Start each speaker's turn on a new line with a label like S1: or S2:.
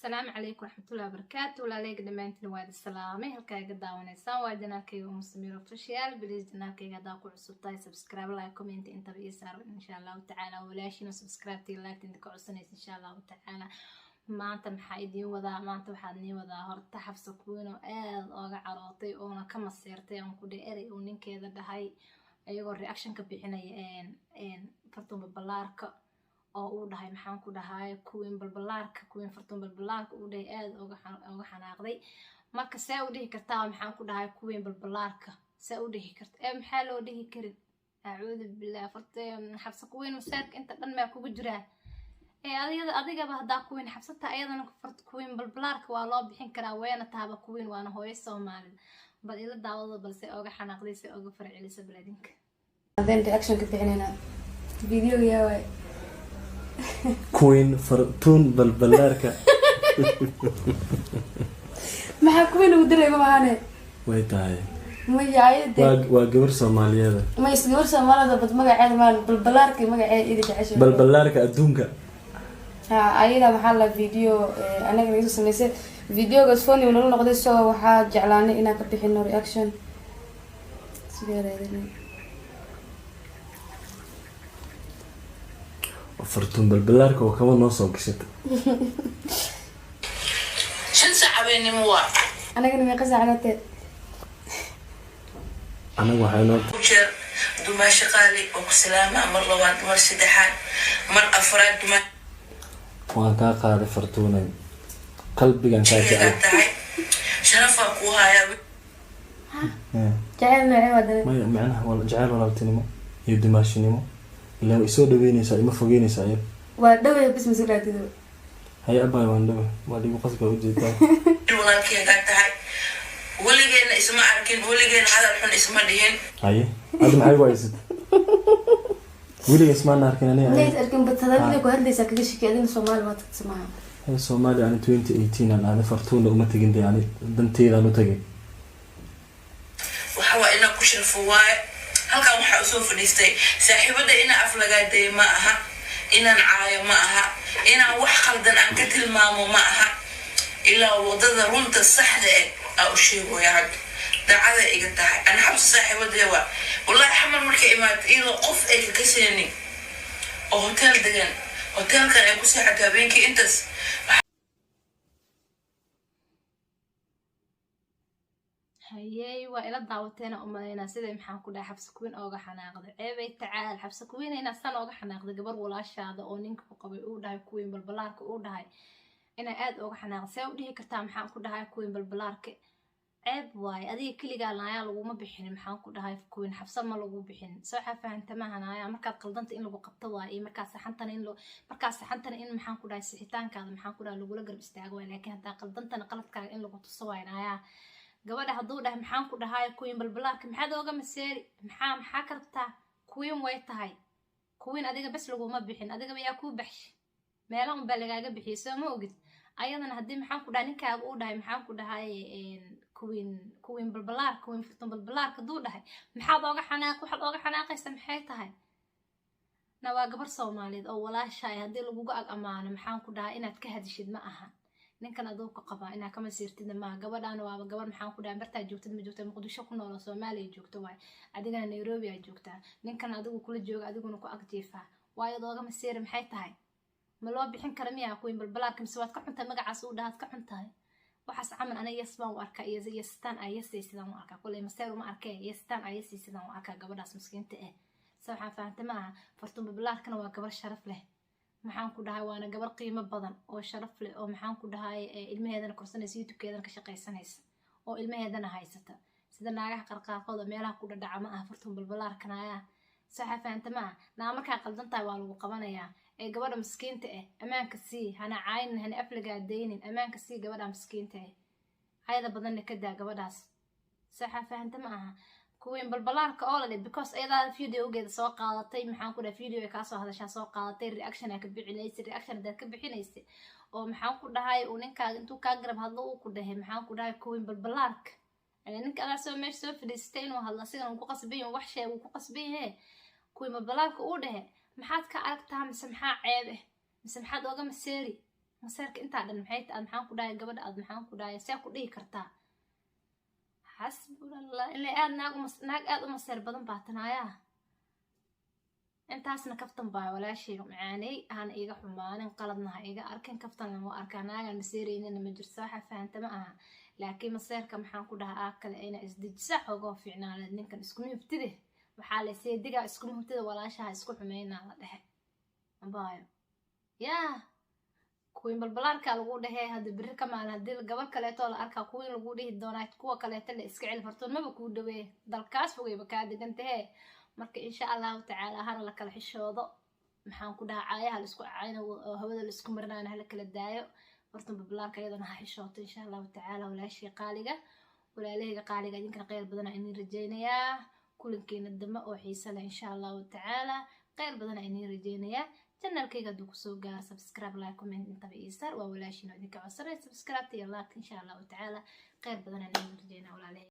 S1: السلام عليكم ورحمة الله وبركاته. ولا ليك دمانتنا وايد السلامة هلكا قدا ونيسان وايد جنالكي ومستمر اوفيشال بليز جنالكي قدا ku cusubtahay subscribe like comment inta bi saar insha Allah ta'ala walaashina subscribe tii like inta ku cusubnaysa insha Allah ta'ala maanta maxaa idin wadaa maanta waxaad nii wadaa horta xabsa kuwino aad ooga carootay oo ka maseertay aan ku dheeray oo ninkeeda dhahay ayagoo reaction ka bixinaya fartuun balbalaarka oo uu dhahay maxaan ku dhahay kuwin balbalaarka kuwin fartuun balbalaarka uu dhahay aad ooga xanaaqday marka saa u dhihi kartaa maxaan ku dhahay kuwin balbalaarka saa u dhihi kartaa maxaa loo dhihi karin a'uudu billaah farteen xabsa kuwin masaarka inta dhan ma kugu jiraa adigaba hadaa kuwin xabsata ayadana kuwin balbalaarka waa loo bixin karaa weena taaba kuwin waana hooyo Soomaaliyeed bal ila daawada balse ooga xanaaqday si ooga farciisa baladinka
S2: adeen reaction ka bixinayna video yaaway
S3: كوين فرتون بالبلاركا
S2: maxaa kuwin ugu diray maahane
S3: way tahay
S2: ma yaayade
S3: waa gabar Soomaaliyeed
S2: ma isgabar Soomaaliyeed bad magaceeda maan balbalaarka magaceeda idin jeceshay
S3: balbalaarka adduunka
S2: ayada maxaa la video anaga lagu sameeyay videogaas phone uu noqday soo waxa jeclaanay inaan ka bixino reaction sideedeedna
S3: فرتون بالبلاركا وكمان نوصل قشت
S4: شن ساعة موا
S2: أنا كنا مقصة عنته
S3: أنا وحينات
S4: وشر دوما شغالي وسلامة مرة وان مر سدحان مر أفراد دوما
S3: وأنا قاعد فرتونة قلبي كان كاجع
S4: شرفك وهاي
S2: جعلنا عوض
S3: ما معناه ولا جعل ولا تنمو يبدي ماشي نمو إلا يسود بينيسا إما فوقينيسا يب
S2: ودوي بس مسؤوليته
S3: هي أباي واندوي واللي مقصد وجهي
S4: والله كي قاعد هاي ولقينا اسمه عارفين ولقينا هذا الحين اسمه دهين
S3: هاي هذا معي وايد ولي اسمها ناركين أنا
S2: ليش أركن بتهذا لك وهذا ساكدش كذا من الصومال ما تسمعها
S3: هي الصومالي يعني 2018 أنا فرتون لو ما تجندي يعني دنتي لا نتجي
S4: وحوا إنا كشر فواي halkan waxa u soo fadhiistay saaxiibada ina aflagaaday ma aha inaan caayo ma aha inaan wax qaldan aan ka tilmaamo ma aha ilaa wadada runta saxda ah u sheegoyaa dacada iga tahay ana xabs saaxiibada waa wallahi xamal markay imaad iyadoo qof ay ka kaseenin oo hotel degan hotelkan ay ku seexataa habeenkii intaas
S1: هاي وإلى دعوتنا أمنا سيدي محن كده حبس كوين أوجا حناقد عيبي تعال حبس كوين هنا سنة أوجا حناقد قبر ولا شاذ أو نينك قبل أودا كوين بالبلارك أودا أنا آد أوجا حناقد سأوديه كرتام محن كده كوين بالبلارك عيب واي أدي كل قال نايا لو ما بيحين محن كده كوين حبس ما لو بيحين صح فهمت ما نايا مركز قلدنت إن لو قبض واي مركز حنتنا إن لو مركز حنتنا إن محن كده سحيتان كذا محن كده لو قلقر بيستعجوا لكن هذا قلدنت نقلت كذا إن لو قتصوا نايا gabadha haduu dhahay maxaan ku dhahay kuwin balbalaarka maxaad ooga maseeri maxaa kartaa kuwin way tahay kuwin adiga bas lagu ma bixin adiga yaa ku baxsh meelo un balagaaga bixiso ma ogid ayadana hadii maxaan ku dhahay ninkaaga uu dhahay maxaan ku dhahay kuwin balbalaarka kuwin fartuun balbalaarka duu dhahay maxaad ooga xanaaqaysa maxay tahay na waa gabar Soomaaliyeed oo walaashay hadii lagu ag amaano maxaan ku dhahay inaad ka hadishid ma aha ninkan adoo ka qaba ina kama siirtida ma gabadhaan waa gabar maxaan ku dhahay barta joogtid ma joogtid Muqdisho ku nool Soomaaliya joogto way adigana Nairobi ay joogtaa ninkan adigu kula jooga adiguna ku agjeefa way adooga ma siir maxay tahay ma loo bixin kara miyaa kuwin balbalaarka mise waad ka xunta magacaas uu dhaad ka xuntahay waxaas camal ana yasbaan u arka iyo yastaan ay yasiisidaan u arka kulay maseer uma arkay yastaan ay yasiisidaan u arka gabadhaas miskiinta soo xafaanta ma fartuun balbalaarkana waa gabar sharaf leh maxaan ku dhahay waana gabar qiimo badan oo sharaf leh oo maxaan ku dhahay ilmaheedana korsanaysa YouTube-keedana ka shaqaysanaysa oo ilmaheedana haysata sida naagaha qarqaaqooda meelaha ku dhadhaca ma aha fartuun balbalaarkana ayaa saxafaanta ma naa markaa qaldan tahay waa lagu qabanayaa gabadha miskiinta amaanka sii hana cayn hana aflagaadeynin amaanka sii gabadha miskiinta ayada badanna ka daa gabadhaas saxafaanta ma aha kuwin balbalaarka oo leh because ayada videogeeda soo qaadatay maxaan ku dhahay video ay ka soo hadashaa soo qaadatay reaction ka bixinaysay reaction dad ka bixinaysay oo maxaan ku dhahay uu ninkaaga intuu ka garab hadlo uu ku dhahay maxaan ku dhahay kuwin balbalaarka ninka ala soo meesha soo fadhiistay inuu hadlo sidan ku qasbay wax shay uu ku qasbay kuwin balbalaarka uu dhahay maxaad ka aragtaa mise maxaa ceeb mise maxaad ooga maseeri maseerka intaa dhan maxay tahay maxaan ku dhahay gabadha aad maxaan ku dhahay see ku dhihi kartaa xasbunallah ilaa aad naag aad u maseer badan baa tanaayaa intaasna kaftan baa walaashay macaanay aan iga xumaanin qaladna ha iga arkin kaftan lama arkaa naagan maseereynina ma jirto waxa fahantama aha laakiin maseerka maxaan ku dhahaa kale ina isdejisa xogoo fiicnaaleed ninkan isku miftide waxaa la seediga isku miftide walaashaha isku xumeynaa la dhexe ambaayo yaa kuwiin balbalaarka lagu dhahay hadda biri ka maalin haddii gabal kaleeto la arkaa kuwiin lagu dhihi doonaa kuwa kaleeto la iska celi fartoon maba kuu dhawee dalkaas fogayba kaa degantahee marka insha allahu tacaala hana la kala xishoodo maxaan ku dhahaa caayaha la isku caayna oo hawada la isku marnaana hala kala daayo horta balbalaarka iyadana ha xishooto insha allahu tacaala walaashii qaaliga walaalahayga qaaliga idinkana khayr badana idin rajaynayaa kulankeena dama oo xiisa leh insha allahu tacaala khayr badana idin rajaynayaa channelkayga hadduu kusoo gaaro subscribe like comment intaba iisar waa walaashiina idinka codsanay subscribe iyo like insha allahu tacaala khayr badana idin rajaynaa walaalahay